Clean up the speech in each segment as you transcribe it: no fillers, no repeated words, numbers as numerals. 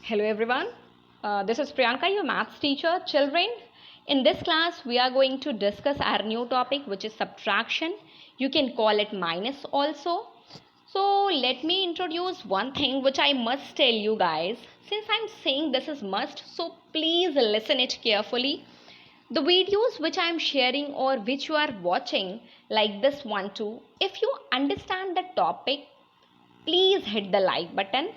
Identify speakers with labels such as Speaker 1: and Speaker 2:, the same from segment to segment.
Speaker 1: Hello everyone, this is Priyanka, your maths teacher. Children, in this class we are going to discuss our new topic, which is subtraction. You can call it minus also. So let me introduce one thing which I must tell you guys. Since I'm saying this is must, so please listen it carefully. The videos which I am sharing or which you are watching, like this one too, if you understand the topic, please hit the like button.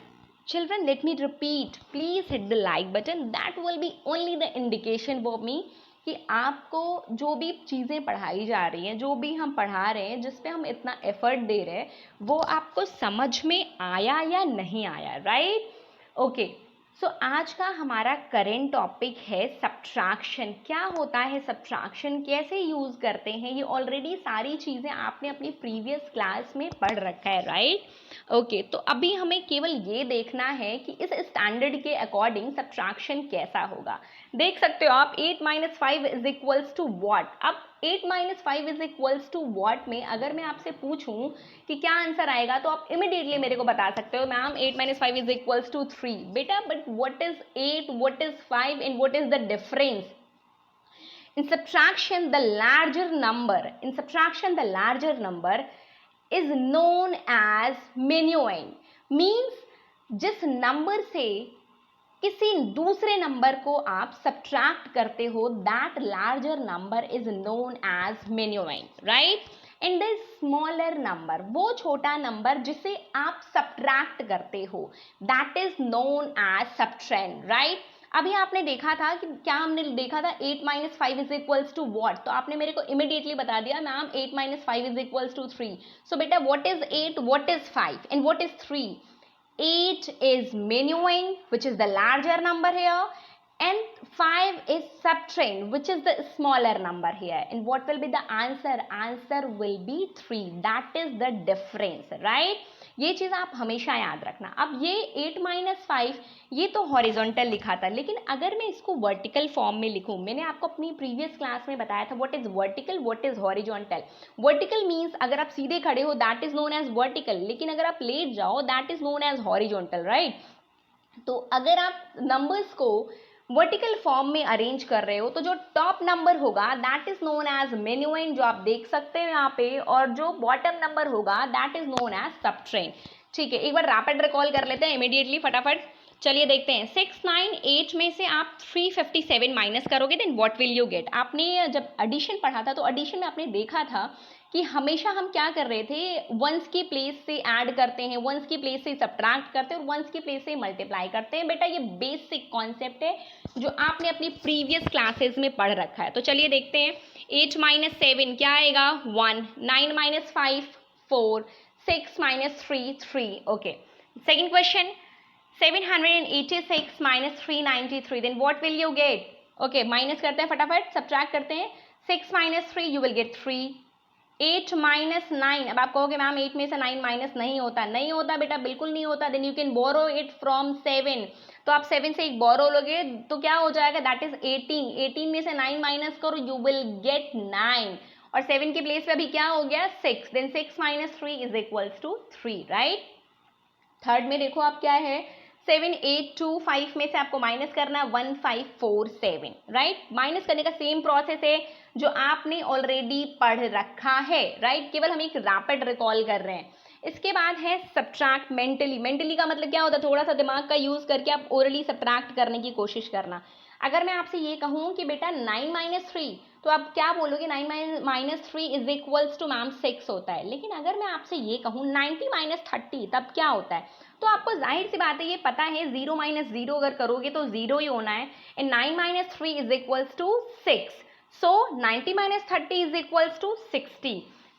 Speaker 1: Children, let me repeat, please hit the like button. That will be only the indication for me कि आपको जो भी चीज़ें पढ़ाई जा रही हैं, जो भी हम पढ़ा रहे हैं, जिस पे हम इतना एफर्ट दे रहे हैं, वो आपको समझ में आया या नहीं आया, राइट? ओके, सो आज का हमारा करेंट टॉपिक है सब्ट्रैक्शन. क्या होता है सब्ट्रैक्शन, कैसे यूज़ करते हैं, ये ऑलरेडी सारी चीज़ें आपने अपनी प्रीवियस क्लास में पढ़ रखा है, राइट? ओके, तो अभी हमें केवल ये देखना है कि इस स्टैंडर्ड के अकॉर्डिंग सब्ट्रैक्शन कैसा होगा. देख सकते हो आप 8 minus 5 is equals to what. अब 8 minus 5 is equals to what में अगर मैं आपसे पूछूं कि क्या आंसर आएगा, तो आप इमिडिएटली मेरे को बता सकते हो ma'am 8 minus 5 is equals to 3. बेटा, but what is 8, what is 5 and what is the difference? In subtraction, the larger number is known as minuend. Means जिस नंबर से किसी दूसरे नंबर को आप सब्ट्रैक्ट करते हो, that larger number is known as minuend, right? And the smaller number, वो छोटा नंबर जिसे आप सब्ट्रैक्ट करते हो, that is known as subtrahend, right? अभी आपने देखा था कि क्या हमने देखा था 8 minus 5 is equals to what, तो आपने मेरे को इमिडिएटली बता दिया ma'am 8 minus 5 is equals to 3. So बेटा, what is 8, what is 5 and what is 3? 8 is minuend, which is the larger number here, and 5 is subtrahend, which is the smaller number here. And what will be the answer? Answer will be 3. That is the difference, right? ये चीज़ आप हमेशा याद रखना. अब ये 8 minus 5 ये तो horizontal लिखा था, लेकिन अगर मैं इसको वर्टिकल फॉर्म में लिखूं, मैंने आपको अपनी प्रीवियस क्लास में बताया था what is vertical, what is horizontal. Vertical means अगर आप सीधे खड़े हो that is known as vertical, लेकिन अगर आप लेट जाओ that is known as horizontal, right? तो अगर आप नंबर्स को वर्टिकल फॉर्म में अरेंज कर रहे हो, तो जो टॉप नंबर होगा that is known as minuend, जो आप देख सकते हो यहाँ पे, और जो बॉटम नंबर होगा दैट इज नोन एज सबट्रेंड. ठीक है, एक बार रैपिड रिकॉल कर लेते हैं इमीडिएटली फटाफट. चलिए देखते हैं. 6, 9, 8 में से आप 357 माइनस करोगे, then what will you get? आपने जब एडिशन पढ़ा था, तो एडिशन में आपने देखा था कि हमेशा हम क्या कर रहे थे, वंस की प्लेस से ऐड करते हैं, वंस की प्लेस से सब्ट्रैक्ट करते हैं और वंस की प्लेस से मल्टीप्लाई करते हैं. बेटा, ये बेसिक कॉन्सेप्ट है जो आपने अपनी प्रीवियस क्लासेस में पढ़ रखा है. तो चलिए देखते हैं. 8 माइनस 7 क्या आएगा? 1. 9 minus 5 4. 6 minus 3 3. Okay, second question. 786 minus 393, then what will you get? Okay, minus करते हैं फटाफट, सब्ट्रैक्ट करते हैं. 6 minus 3 you will get 3. 8 minus 9, अब आप कहोगे मैम 8 में से 9 माइनस नहीं होता. नहीं होता बेटा, बिल्कुल नहीं होता. Then you can borrow it from 7. तो आप 7 से एक बोरो लोगे तो क्या हो जाएगा? That is 18. 18 में से 9 माइनस करो, यू विल गेट 9. और 7 की प्लेस पे अभी क्या हो गया? 6. Then 6 minus 3 is equals to 3, right? Third में देखो आप क्या है, 7 8 2 5 में से आपको माइनस करना है 1 5 4 7, राइट? माइनस करने का सेम प्रोसेस है जो आपने ऑलरेडी पढ़ रखा है, राइट? केवल हम एक रैपिड रिकॉल कर रहे हैं. इसके बाद है सब्ट्रैक्ट मेंटली. मेंटली का मतलब क्या होता है? थोड़ा सा दिमाग का यूज़ करके आप ओरली सब्ट्रैक्ट करने की कोशिश करना. अगर मैं आपसे ये कहूँ कि बेटा 9 माइनस 3, तो आप क्या बोलोगे? 9 minus 3 is equals to ma'am 6 होता है. लेकिन अगर मैं आपसे ये कहूँ 90 माइनस 30, तब क्या होता है? तो आपको जाहिर सी बात है ये पता है 0 माइनस 0 अगर करोगे तो 0 ही होना है. And 9 minus 3 is equals to 6. So 90 minus 30 is equals to 60.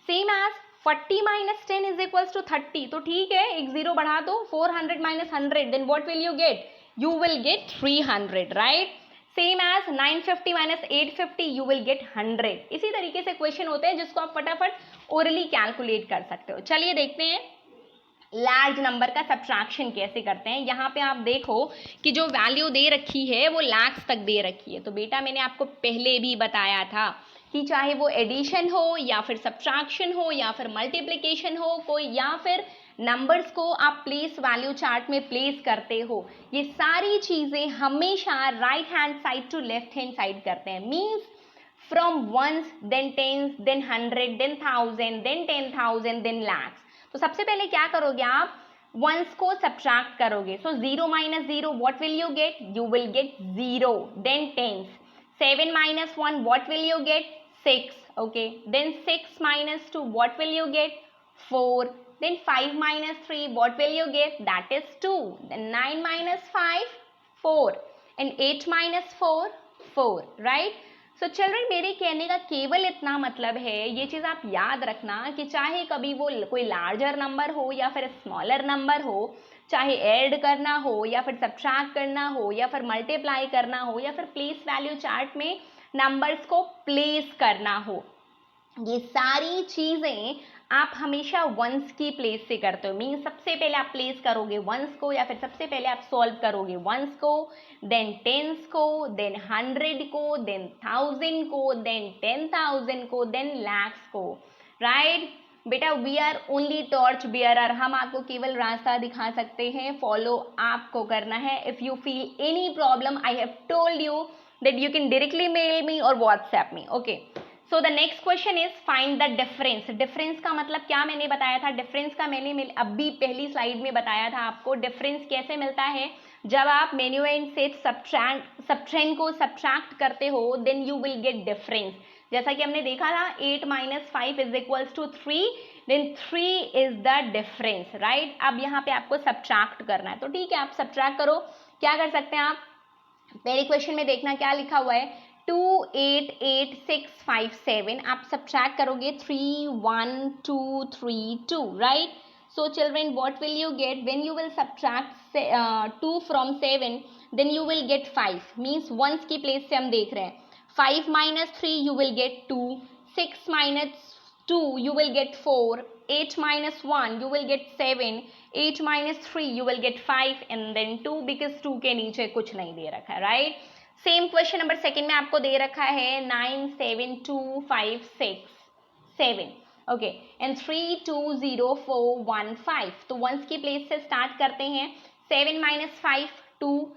Speaker 1: Same as 40 minus 10 is equals to 30. तो ठीक है, एक 0 बढ़ा दो. 400 minus 100, then what will you get? You will get 300, right? Same as 950 minus 850, you will get 100. इसी तरीके से question होते हैं जिसको आप फटाफट ओरली कैलकुलेट कर सकते हो. चलिए देखते हैं लार्ज नंबर का सब्ट्रैक्शन कैसे करते हैं. यहाँ पे आप देखो कि जो वैल्यू दे रखी है वो लैक्स तक दे रखी है. तो बेटा, मैंने आपको पहले भी बताया था कि चाहे वो एडिशन हो या फिर सब्ट्रैक्शन हो या फिर मल्टीप्लिकेशन हो कोई, या फिर नंबर्स को आप प्लेस वैल्यू चार्ट में प्लेस करते हो, ये सारी चीजें हमेशा right hand side to left hand side करते हैं। Means from ones, then tens, then 100, then 1000, then 10,000, then lakhs। तो सबसे पहले क्या करोगे आप, वंस को सब्ट्रैक्ट करोगे। So 0 minus 0 what will you get, you will get 0। Then tens, 7 minus 1 what will you get, 6। Okay, then 6 minus 2 what will you get, 4। then 5 minus 3 what will you get, that is 2। then 9 minus 5 4 and 8 minus 4 4, right। so children मेरे कहने का केवल इतना मतलब है, ये चीज़ आप याद रखना कि चाहे कभी वो कोई लार्जर नंबर हो या फिर स्मॉलर नंबर हो, चाहे ऐड करना हो या फिर सब्ट्रैक्ट करना हो या फिर मल्टीप्लाई करना हो या फिर प्लेस वैल्यू चार्ट में नंबर्स को प्लेस करना हो, ये सारी चीज़ें आप हमेशा वंस की प्लेस से करते हो। मीन्स सबसे पहले आप प्लेस करोगे वंस को, या फिर सबसे पहले आप सॉल्व करोगे वंस को, देन टेंस को, देन 100 को, देन 1000 को, देन 10,000 को, देन लैक्स को, राइट। बेटा we are only torch bearer, हम आपको केवल रास्ता दिखा सकते हैं, फॉलो आपको करना है। If you feel any problem, I have told you that you can directly mail me और WhatsApp me. Okay, so the next question is find the difference. Difference का मतलब क्या मैंने बताया था, डिफरेंस का मैंने अभी पहली स्लाइड में बताया था आपको। डिफरेंस कैसे मिलता है, जब आप मेन्यूएंड से सबट्रैक्ट को सब्ट्रैक्ट करते हो, then you will get difference. जैसा कि हमने देखा था 8 minus 5 is equals to 3, then 3 is the difference, right. अब यहाँ पे आपको सब्ट्रैक्ट करना है, तो ठीक है आप सब्ट्रैक्ट करो। क्या कर सकते हैं आप, पहले क्वेश्चन में देखना क्या लिखा हुआ है, 2 8 8 6 5 7, आप सब्ट्रैक्ट करोगे 3 1 2 3 2, right. So children what will you get when you will subtract 2 from 7, then you will get 5। Means ones की प्लेस से हम देख रहे हैं, 5 minus 3 you will get 2, 6 minus 2 you will get 4, 8 minus 1 you will get 7, 8 minus 3 you will get 5 and then 2, because 2 के नीचे कुछ नहीं दे रखा है, right. Same question number second में आपको दे रखा है 9 7 2 5 6 7, ओके, एंड 3 2 0 4 1 5। तो वंस की प्लेस से स्टार्ट करते हैं, 7 minus 5 2,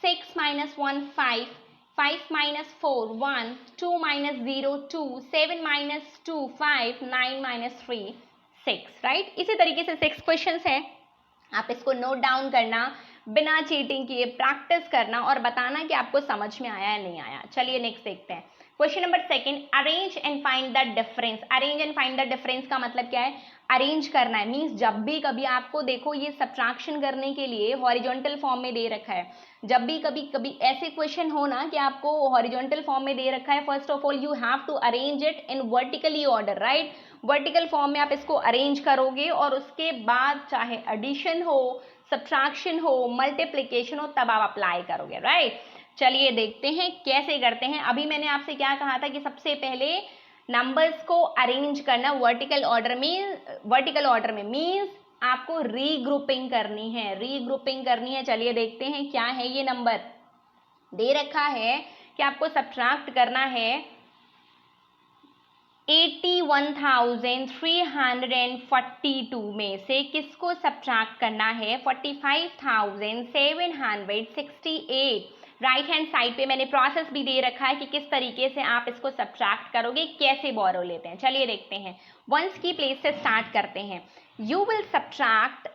Speaker 1: 6 minus 1 5, 5 minus 4 1, 2 minus 0 2, 7 minus 2 5, 9 minus 3 6, right. इसी तरीके से 6 क्वेश्चंस हैं, आप इसको नोट डाउन करना, बिना चीटिंग किए प्रैक्टिस करना और बताना कि आपको समझ में आया या नहीं आया। चलिए नेक्स्ट देखते हैं। Question number second, arrange and find the difference. Arrange and find the difference का मतलब क्या है, अरेंज करना है। मीन्स जब भी कभी आपको देखो ये सब्ट्रैक्शन करने के लिए हॉरिजॉन्टल फॉर्म में दे रखा है, जब भी कभी ऐसे क्वेश्चन हो ना कि आपको हॉरिजॉन्टल फॉर्म में दे रखा है, first of all you have to arrange it in vertically order, right. Vertical form में आप इसको अरेंज करोगे और उसके बाद चाहे एडिशन हो, सब्ट्रैक्शन हो, मल्टीप्लिकेशन हो, तब आप अप्लाई करोगे, राइट। चलिए देखते हैं कैसे करते हैं। अभी मैंने आपसे क्या कहा था कि सबसे पहले नंबर्स को अरेंज करना वर्टिकल ऑर्डर में, मीन्स आपको रीग्रुपिंग करनी है, चलिए देखते हैं क्या है। ये नंबर दे रखा है कि आपको सब्ट्रैक्ट करना है 81,342 में से किसको सब्ट्रैक्ट करना है, 45,768। राइट हैंड साइड पे मैंने प्रोसेस भी दे रखा है कि किस तरीके से आप इसको सब्ट्रैक्ट करोगे, कैसे बोरो लेते हैं। चलिए देखते हैं। वंस की प्लेस से स्टार्ट करते हैं। यू विल सब्ट्रैक्ट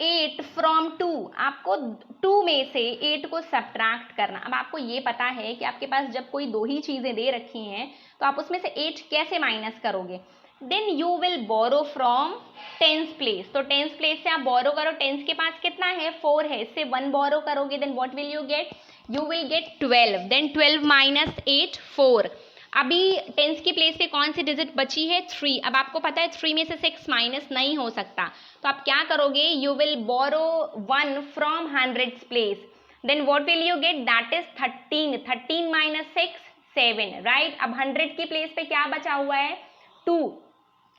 Speaker 1: 8 फ्रॉम 2, आपको 2 में से 8 को सब्ट्रैक्ट करना। अब आपको ये पता है कि आपके पास जब कोई दो ही चीज़ें दे रखी हैं तो आप उसमें से 8 कैसे माइनस करोगे। Then you will borrow from tens place, तो टेंस प्लेस से आप बोरो करो। टेंस के पास कितना है, 4 है, इससे 1 बोरो करोगे, then what will you get, you will get 12, then 12 minus 8 4। अभी टेंस की प्लेस पे कौन सी डिजिट बची है, 3। अब आपको पता है 3 में से 6 माइनस नहीं हो सकता, तो आप क्या करोगे, you will borrow 1 from hundreds place, then what will you get, that is 13, 13 minus 6 7, right. अब 100 की प्लेस पे क्या बचा हुआ है, 2।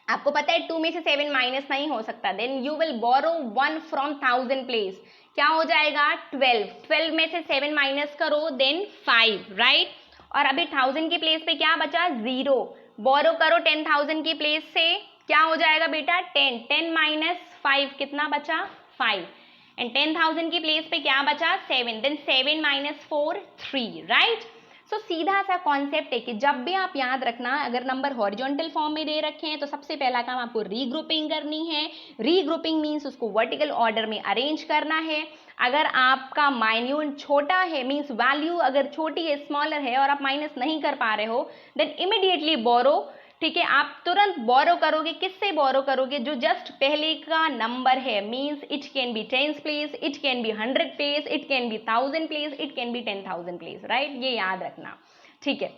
Speaker 1: आपको पता है 2 में से 7 माइनस नहीं हो सकता, then you will borrow 1 from 1000 place, क्या हो जाएगा 12, 12 में से 7 माइनस करो, देन 5, राइट। और अभी 1000 की प्लेस पे क्या बचा, 0, बोरो करो 10,000 की प्लेस से क्या हो जाएगा बेटा 10, 10 माइनस 5 कितना बचा 5, एंड 10,000 की प्लेस पे क्या बचा 7, देन 7 माइनस 4 3, राइट। सो सीधा सा कॉन्सेप्ट है कि जब भी आप याद रखना अगर नंबर हॉरिजॉन्टल फॉर्म में दे रखे हैं तो सबसे पहला काम आपको रीग्रुपिंग करनी है। रीग्रुपिंग मीन्स उसको वर्टिकल ऑर्डर में अरेंज करना है। अगर आपका माइन्यूट छोटा है मीन्स वैल्यू अगर छोटी है स्मॉलर है और आप माइनस नहीं कर पा रहे हो देन इमिडिएटली बोरो, ठीक है, आप तुरंत बोरो करोगे। किससे बोरो करोगे, जो जस्ट पहले का नंबर है, means it can be tens place, it can be 100 place, it can be 1000 place, it can be 10,000 place, right, ये याद रखना, ठीक है।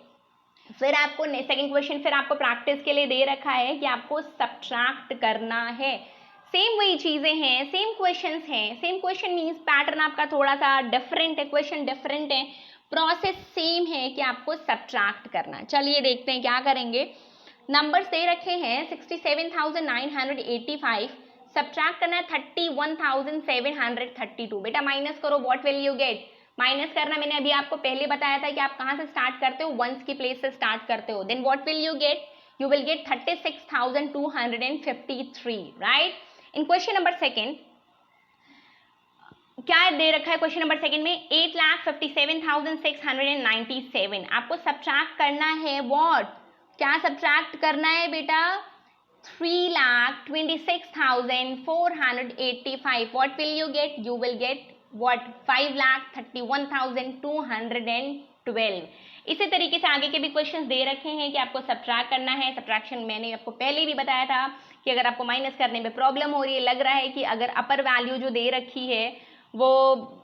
Speaker 1: फिर आपको सेकंड क्वेश्चन फिर आपको प्रैक्टिस के लिए दे रखा है कि आपको सब्ट्रैक्ट करना है। सेम वही चीजें हैं, सेम क्वेश्चंस हैं, सेम क्वेश्चन मीन्स पैटर्न आपका थोड़ा सा डिफरेंट है, क्वेश्चन डिफरेंट है, प्रोसेस सेम है कि आपको सब्ट्रैक्ट करना। चलिए देखते हैं क्या करेंगे। नंबर्स दे रखे हैं 67,985, सब्ट्रैक्ट करना है 31,732। बेटा माइनस करो, what will you gate. Minus करना मैंने अभी आपको पहले बताया था कि आप कहां से स्टार्ट करते हो, वंस की प्लेस से स्टार्ट करते हो। Then what will you get, you will get 36,253, right. In question number second क्या दे रखा है, क्वेश्चन नंबर सेकंड में 8,57,697 आपको सब्ट्रैक्ट करना है। व्हाट, क्या सब्ट्रैक्ट करना है बेटा 3,26,485। What will you get, you will get what 5,31,212। इसी तरीके से आगे के भी क्वेश्चंस दे रखे हैं कि आपको सब्ट्रैक्ट करना है। सब्ट्रैक्शन मैंने आपको पहले भी बताया था कि अगर आपको माइनस करने में प्रॉब्लम हो रही है, लग रहा है कि अगर अपर वैल्यू जो दे रखी है वो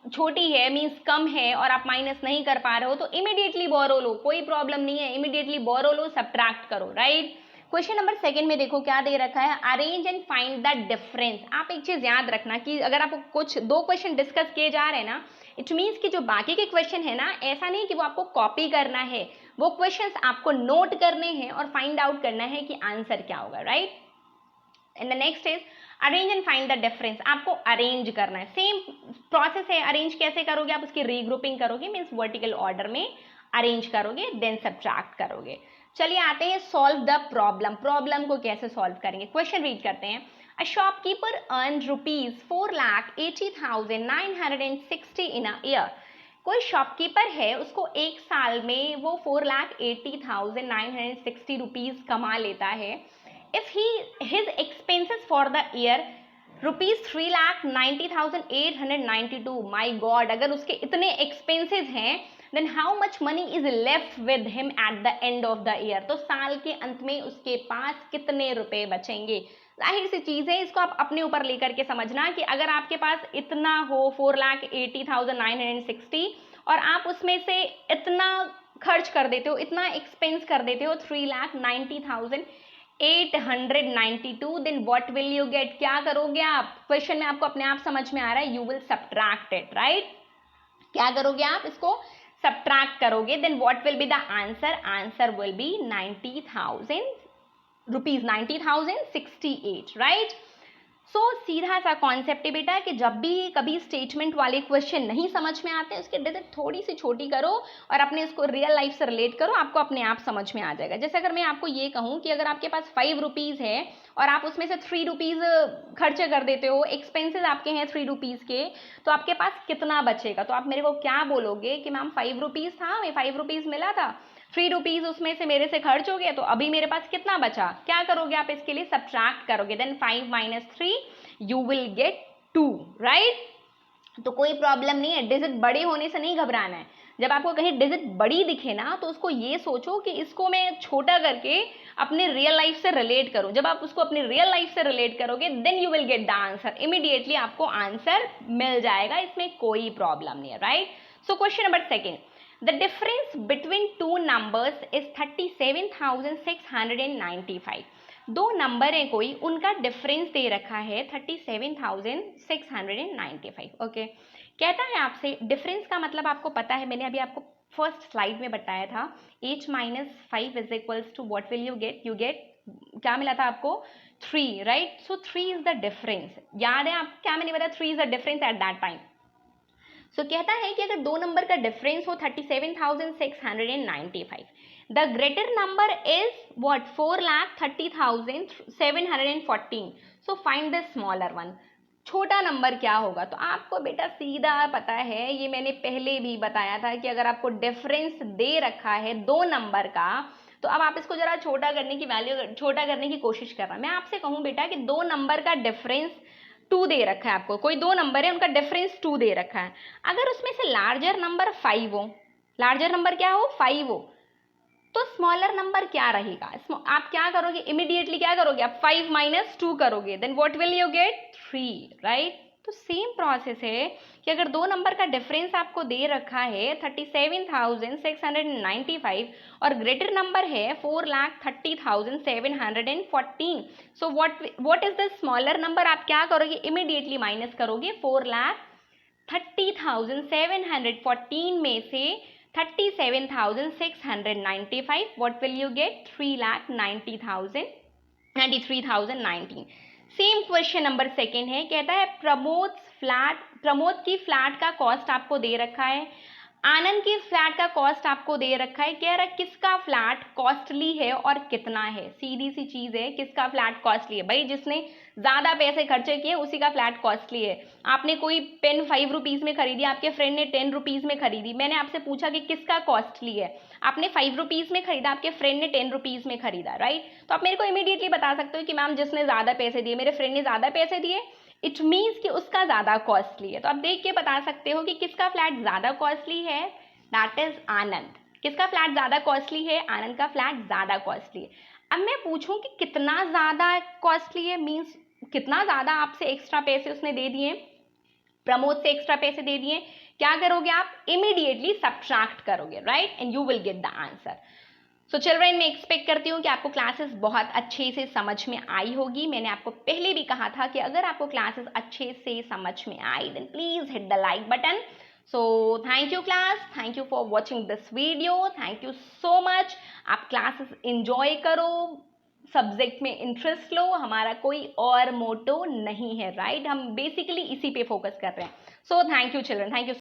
Speaker 1: छोटी है मीन्स कम है और आप माइनस नहीं कर पा रहे हो तो इमीडिएटली बोरो लो, कोई प्रॉब्लम नहीं है, इमीडिएटली बोरो लो, सब्ट्रैक्ट करो, राइट। क्वेश्चन नंबर सेकंड में देखो क्या दे रखा है, arrange and find the difference. आप एक चीज याद रखना कि अगर आपको कुछ दो क्वेश्चन डिस्कस किए जा रहे हैं ना, इट मीन्स कि जो बाकी के क्वेश्चन है ना, ऐसा नहीं कि वो आपको कॉपी करना है, वो क्वेश्चंस आपको नोट करने हैं और फाइंड आउट करना है कि आंसर क्या होगा, right. And the next is arrange and find the difference. आपको अरेंज करना है, सेम प्रोसेस है। अरेंज कैसे करोगे, आप उसकी रीग्रुपिंग करोगे मीन्स वर्टिकल ऑर्डर में अरेंज करोगे, देन सब्ट्रैक्ट करोगे। चलिए आते हैं सॉल्व द प्रॉब्लम। प्रॉब्लम को कैसे सॉल्व करेंगे, क्वेश्चन रीड करते हैं। A shopkeeper earn ₹4,80,960 in a year. कोई शॉपकीपर है, उसको एक साल में वो 4,80,960 रुपीज कमा लेता है। If his expenses for the year ₹3,90,892, my God, अगर उसके इतने expenses हैं then how much money is left with him at the end of the year, तो साल के अंत में उसके पास कितने रुपए बचेंगे। जाहिर सी चीज है, इसको आप अपने ऊपर लेकर के समझना कि अगर आपके पास इतना हो 4,80,960 और आप उसमें से इतना खर्च कर देते हो, इतना एक्सपेंस कर देते हो 3,90,892, then what will you get, क्या करोगे आप। क्वेश्चन में आपको अपने आप समझ में आ रहा है, you will subtract it, right. क्या करोगे आप, इसको सब्ट्रैक्ट करोगे, then what will be the answer, answer will be 90,000 rupees, 90,068, right. So सीधा सा कॉन्सेप्ट है बेटा कि जब भी कभी स्टेटमेंट वाले क्वेश्चन नहीं समझ में आते, उसके डिजिट थोड़ी सी छोटी करो और अपने इसको रियल लाइफ से रिलेट करो, आपको अपने आप समझ में आ जाएगा। जैसे अगर मैं आपको ये कहूँ कि अगर आपके पास 5 रुपीज़ है और आप उसमें से 3 रुपीज़ खर्चे कर देते हो, एक्सपेंसेस आपके हैं 3 रुपीज़ के, तो आपके पास कितना बचेगा। तो आप मेरे को क्या बोलोगे कि मैम 5 रुपीज़ था, हमें 5 रुपीज़ मिला था, 3 रुपीज़ उसमें से मेरे से खर्च हो गया, तो अभी मेरे पास कितना बचा। क्या करोगे आप, इसके लिए सब्ट्रैक्ट करोगे, then 5 minus 3 you will get 2, right. तो कोई प्रॉब्लम नहीं है, डिजिट बड़े होने से नहीं घबराना है। जब आपको कहीं डिजिट बड़ी दिखे ना, तो उसको ये सोचो कि इसको मैं छोटा करके अपने रियल लाइफ से रिलेट करूं। जब आप उसको अपनी रियल लाइफ से रिलेट करोगे then you will get the answer, immediately आपको आंसर मिल जाएगा, इसमें कोई प्रॉब्लम नहीं है, right. So question number second, the difference between two numbers is 37,695। दो नंबर है कोई, उनका डिफरेंस दे रखा है 37,695, ओके। कहता है आपसे डिफरेंस का मतलब आपको पता है, मैंने अभी आपको फर्स्ट स्लाइड में बताया था, h minus 5 is equals to what will you get, you get क्या मिला था आपको 3, right. So 3 is the difference, याद है आप क्या मैंने बताया, 3 is the difference at that time. So so कहता है कि अगर दो नंबर का डिफरेंस हो 37,695, the greater number is what 4,30,714, so find the smaller one. छोटा नंबर क्या होगा? तो आपको बेटा सीधा पता है, ये मैंने पहले भी बताया था कि अगर आपको डिफरेंस दे रखा है दो नंबर का, तो अब आप इसको जरा छोटा करने की छोटा करने की कोशिश कर रहा है। मैं आपसे कहूँ बेटा कि दो नंबर का डिफरेंस 2 दे रखा है, आपको कोई दो नंबर है उनका डिफरेंस 2 दे रखा है, अगर उसमें से लार्जर नंबर 5 हो, लार्जर नंबर क्या हो 5 हो, तो स्मॉलर नंबर क्या रहेगा? आप क्या करोगे? इमीडिएटली क्या करोगे? आप 5 माइनस 2 करोगे, then what will you get? 3, right? तो सेम प्रोसेस है कि अगर दो नंबर का डिफरेंस आपको दे रखा है 37,695 और ग्रेटर नंबर है 4,30,714, so what is the smaller number? आप क्या करोगे? इमीडिएटली माइनस करोगे 4,30,714 में से 37,695, what will you get? 3,93,019। Same question number second है, कहता है प्रमोद की फ्लैट का कॉस्ट आपको दे रखा है, आनंद की फ्लैट का कॉस्ट आपको दे रखा है, कह रहा है किसका फ्लैट कॉस्टली है और कितना है? सीधी सी चीज है, किसका फ्लैट कॉस्टली है? भाई जिसने ज्यादा पैसे खर्चे किए उसी का फ्लैट कॉस्टली है। आपने कोई पेन 5 रुपीज में खरीदी, आपके फ्रेंड ने 10 रुपीज में खरीदी, मैंने आपसे पूछा कि किसका कॉस्टली है, आपने 5 रुपीज में खरीदा, आपके फ्रेंड ने 10 रुपीज में खरीदा, राइट? तो आप मेरे को इमीडिएटली बता सकते हो कि मैम जिसने ज्यादा पैसे दिए, मेरे फ्रेंड ने ज्यादा पैसे दिए, इट मीन्स कि उसका ज्यादा कॉस्टली है। तो आप देख के बता सकते हो कि किसका फ्लैट ज्यादा कॉस्टली है, दैट इज आनंद। किसका फ्लैट ज्यादा कॉस्टली है? आनंद का फ्लैट ज्यादा कॉस्टली है। अब मैं पूछूं कि कितना ज्यादा कॉस्टली है, मीन्स कितना ज्यादा आपसे एक्स्ट्रा पैसे उसने दे दिए, प्रमोद से एक्स्ट्रा पैसे दे दिए, क्या करोगे आप? इमीडिएटली सब्ट्रैक्ट करोगे, right? And you will get the answer. So children, मैं एक्सपेक्ट करती हूँ कि आपको क्लासेस बहुत अच्छे से समझ में आई होगी। मैंने आपको पहले भी कहा था कि अगर आपको क्लासेस अच्छे से समझ में आई, then please hit the like button. So thank you class, thank you for watching this video, thank you so much. आप क्लासेस इंजॉय करो, सब्जेक्ट में इंटरेस्ट लो, हमारा कोई और मोटो नहीं है, राइट? हम बेसिकली इसी पे फोकस कर रहे हैं। सो thank you children, thank you.